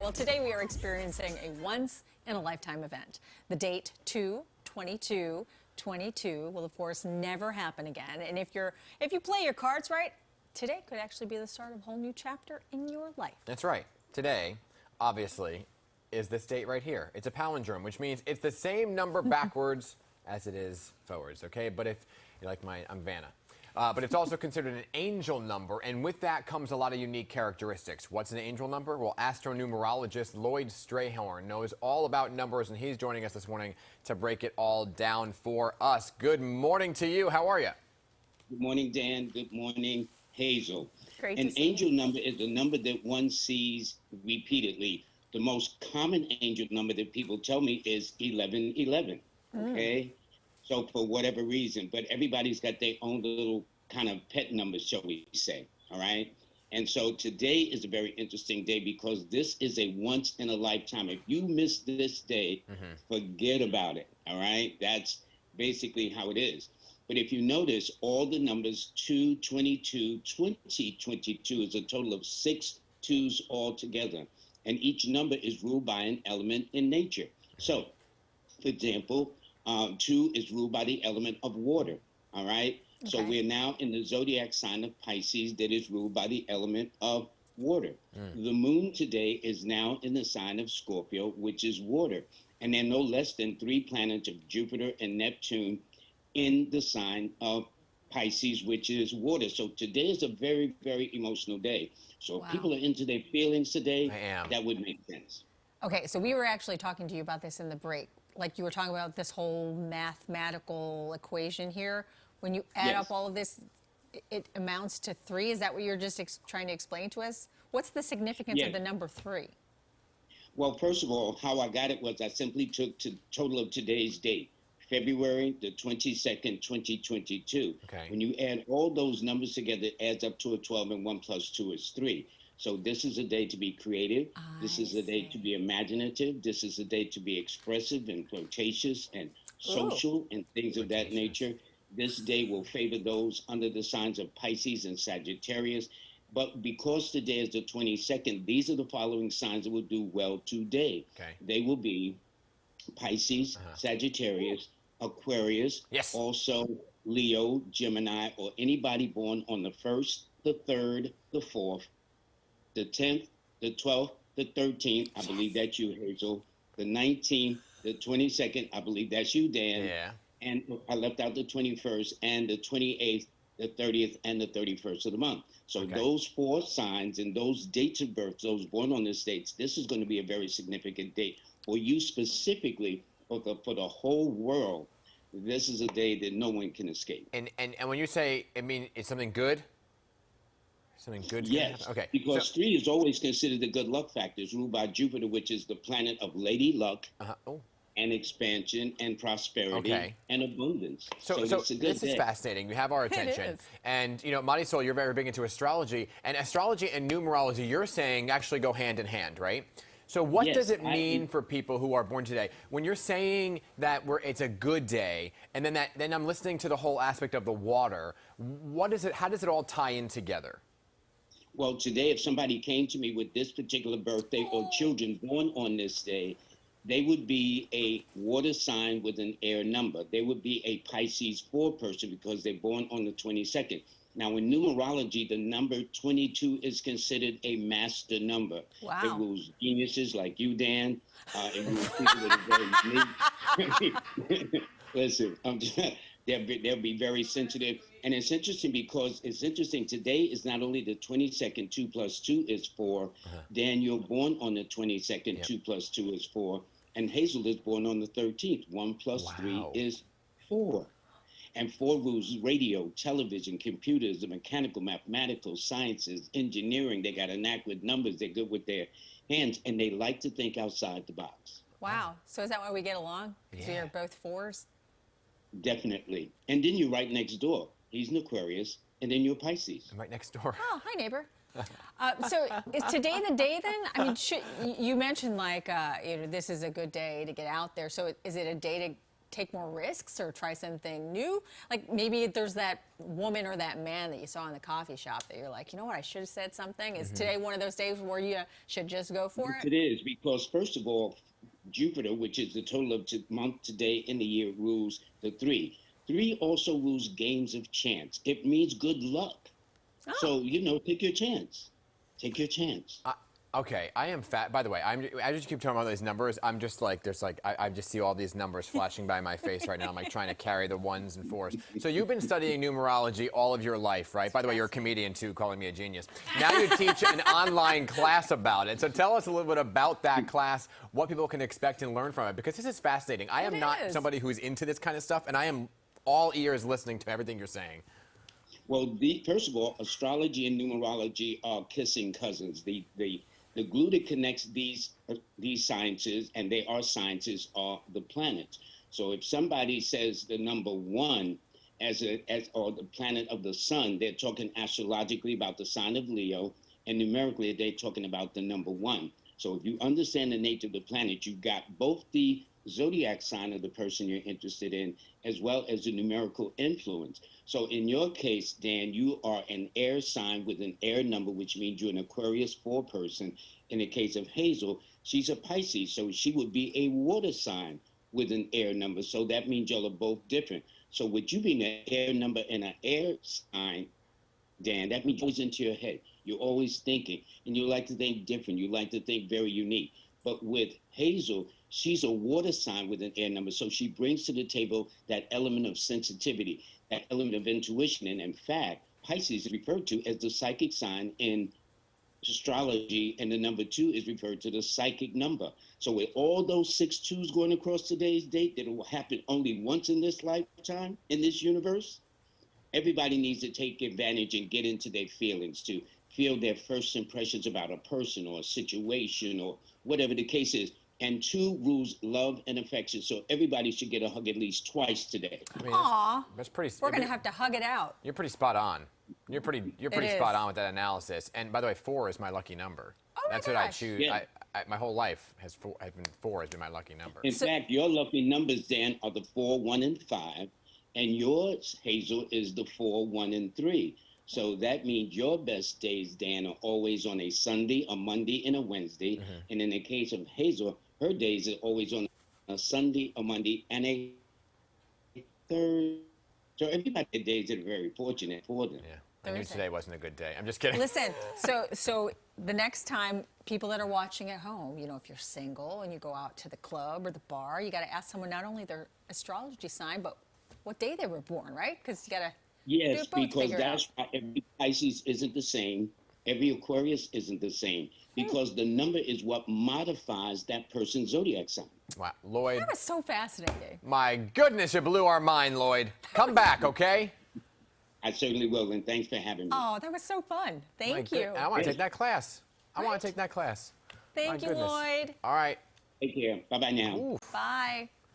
Well, today we are experiencing a once-in-a-lifetime event. The date 2/22/22 will, of course, never happen again. And if you play your cards right, today could actually be the start of a whole new chapter in your life. That's right. Today, obviously, is this date right here. It's a palindrome, which means it's the same number backwards as it is forwards, okay? But if you're like I'm Vanna. But it's also considered an angel number, and with that comes a lot of unique characteristics. What's an angel number? Well, astronumerologist Lloyd Strayhorn knows all about numbers, and he's joining us this morning to break it all down for us. Good morning to you. How are you? Good morning, Dan. Good morning, Hazel. Great to An see angel you. number is a number that one sees repeatedly. The most common angel number that people tell me is 1111. Okay? So for whatever reason, but everybody's got their own little kind of pet numbers, shall we say, all right? And so today is a very interesting day because this is a once in a lifetime. If you miss this day, forget about it, all right? That's basically how it is. But if you notice, all the numbers 2, 22, 2022 is a total of 6 twos altogether. And each number is ruled by an element in nature. So, for example, 2 is ruled by the element of water, all right? Okay. So we're now in the zodiac sign of Pisces that is ruled by the element of water. The moon today is now in the sign of Scorpio, which is water. And there are no less than 3 planets of Jupiter and Neptune in the sign of Pisces, which is water. So today is a very, very emotional day. So if people are into their feelings today, that would make sense. Okay, so we were actually talking to you about this in the break. Like you were talking about this whole mathematical equation here. When you add up all of this, it amounts to 3. Is that what you're just trying to explain to us? What's the significance of the number 3? Well, first of all, how I got it was I simply took the total of today's date, February the 22nd, 2022. Okay. When you add all those numbers together, it adds up to a 12, and 1 + 2 is 3. So this is a day to be creative. This is a day to be imaginative. This is a day to be expressive and flirtatious and social and things of that nature. This day will favor those under the signs of Pisces and Sagittarius. But because today is the 22nd, these are the following signs that will do well today. Okay. They will be Pisces, Sagittarius, Aquarius, also Leo, Gemini, or anybody born on the 1st, the 3rd, the 4th, the 10th, the 12th, the 13th. I believe that's you, Hazel. The 19th, the 22nd. I believe that's you, Dan. Yeah. And I left out the 21st and the 28th, the 30th, and the 31st of the month. So those 4 signs and those dates of birth, those born on these dates, this is going to be a very significant date for you specifically, for the whole world. This is a day that no one can escape. And when you say, I mean, it's something good? Something good? Yes. Okay. Because 3 is always considered the good luck factor. It's ruled by Jupiter, which is the planet of Lady Luck. And expansion and prosperity and abundance. So this is fascinating. You have our attention. It is. And, you know, Marisol, you're very big into astrology. And astrology and numerology, you're saying, actually go hand in hand, right? So what does it mean for people who are born today? When you're saying that it's a good day, and then I'm listening to the whole aspect of the water, what is it? How does it all tie in together? Well, today, if somebody came to me with this particular birthday or children born on this day, they would be a water sign with an air number. They would be a Pisces 4 person because they're born on the 22nd. Now, in numerology, the number 22 is considered a master number. Wow. It rules geniuses like you, Dan. It rules people that are very unique. Listen, they'll be very sensitive. And it's interesting because today is not only the 22nd, 2 + 2 is 4. Dan, you're born on the 22nd, 2 + 2 is 4. And Hazel is born on the 13th. 1 + 3 is 4. And 4 rules radio, television, computers, the mechanical, mathematical, sciences, engineering. They got a knack with numbers. They're good with their hands, and they like to think outside the box. Wow. So is that why we get along? So you're both 4s? Definitely. And then you're right next door. He's an Aquarius, and then you're Pisces. I'm right next door. Oh, hi, neighbor. So is today the day then? I mean, you mentioned like, you know, this is a good day to get out there. So is it a day take more risks or try something new? Like maybe there's that woman or that man that you saw in the coffee shop that you're like, you know what, I should have said something. Is today one of those days where you should just go for Yes, it? it is, because first of all, Jupiter, which is the total of month, today, in the year, rules the three. Three also rules games of chance. It means good luck. So, take your chance. Take your chance. Okay, I am fat. By the way, I just keep talking about these numbers. I'm just like, I just see all these numbers flashing by my face right now. I'm like trying to carry the ones and fours. So you've been studying numerology all of your life, right? By the way, you're a comedian too, calling me a genius. Now you teach an online class about it. So tell us a little bit about that class, what people can expect and learn from it, because this is fascinating. I am not somebody who's into this kind of stuff, and I am all ears listening to everything you're saying. Well, first of all, astrology and numerology are kissing cousins. The glue that connects these sciences, and they are sciences, are the planets. So if somebody says the number one or the planet of the sun, they're talking astrologically about the sign of Leo, and numerically they're talking about the number one. So if you understand the nature of the planet, you've got both the zodiac sign of the person you're interested in, as well as the numerical influence. So in your case, Dan, you are an air sign with an air number, which means you're an Aquarius 4 person. In the case of Hazel, she's a Pisces, so she would be a water sign with an air number. So that means y'all are both different. So with you being an air number and an air sign, Dan, that means always into your head. You're always thinking, and you like to think different. You like to think very unique. But with Hazel, she's a water sign with an air number, so she brings to the table that element of sensitivity, that element of intuition. And in fact, Pisces is referred to as the psychic sign in astrology, and the number 2 is referred to the psychic number. So with all those 6 2s going across today's date, that will happen only once in this lifetime, in this universe, everybody needs to take advantage and get into their feelings, to feel their first impressions about a person or a situation or whatever the case is. And 2 rules love and affection. So everybody should get a hug at least twice today. I mean, Aw, that's pretty. we're gonna have to hug it out. You're pretty spot on. You're pretty It spot is. on with that analysis. And by the way, 4 is my lucky number. Oh my That's what I gosh. choose. Yeah. My whole life has 4 has been my lucky number. In fact, your lucky numbers, Dan, are the 4, 1, and 5. And yours, Hazel, is the 4, 1, and 3. So that means your best days, Dan, are always on a Sunday, a Monday, and a Wednesday. Mm-hmm. And in the case of Hazel, her days are always on a Sunday, a Monday, and a Thursday. So everybody's days are very fortunate for them. Yeah. I knew Thursday. today wasn't a good day. I'm just kidding. Listen, so the next time, people that are watching at home, if you're single and you go out to the club or the bar, you got to ask someone not only their astrology sign, but what day they were born, right? Because you got to Yes, because that's why every Pisces isn't the same. Every Aquarius isn't the same, because the number is what modifies that person's zodiac sign. Wow, Lloyd. That was so fascinating. My goodness, you blew our mind, Lloyd. Come back, okay? I certainly will, and thanks for having me. Oh, that was so fun. Thank you. I want to take that class. I want to take that class. Thank My you, goodness. Lloyd. All right. Take care. Bye-bye now. Ooh. Bye.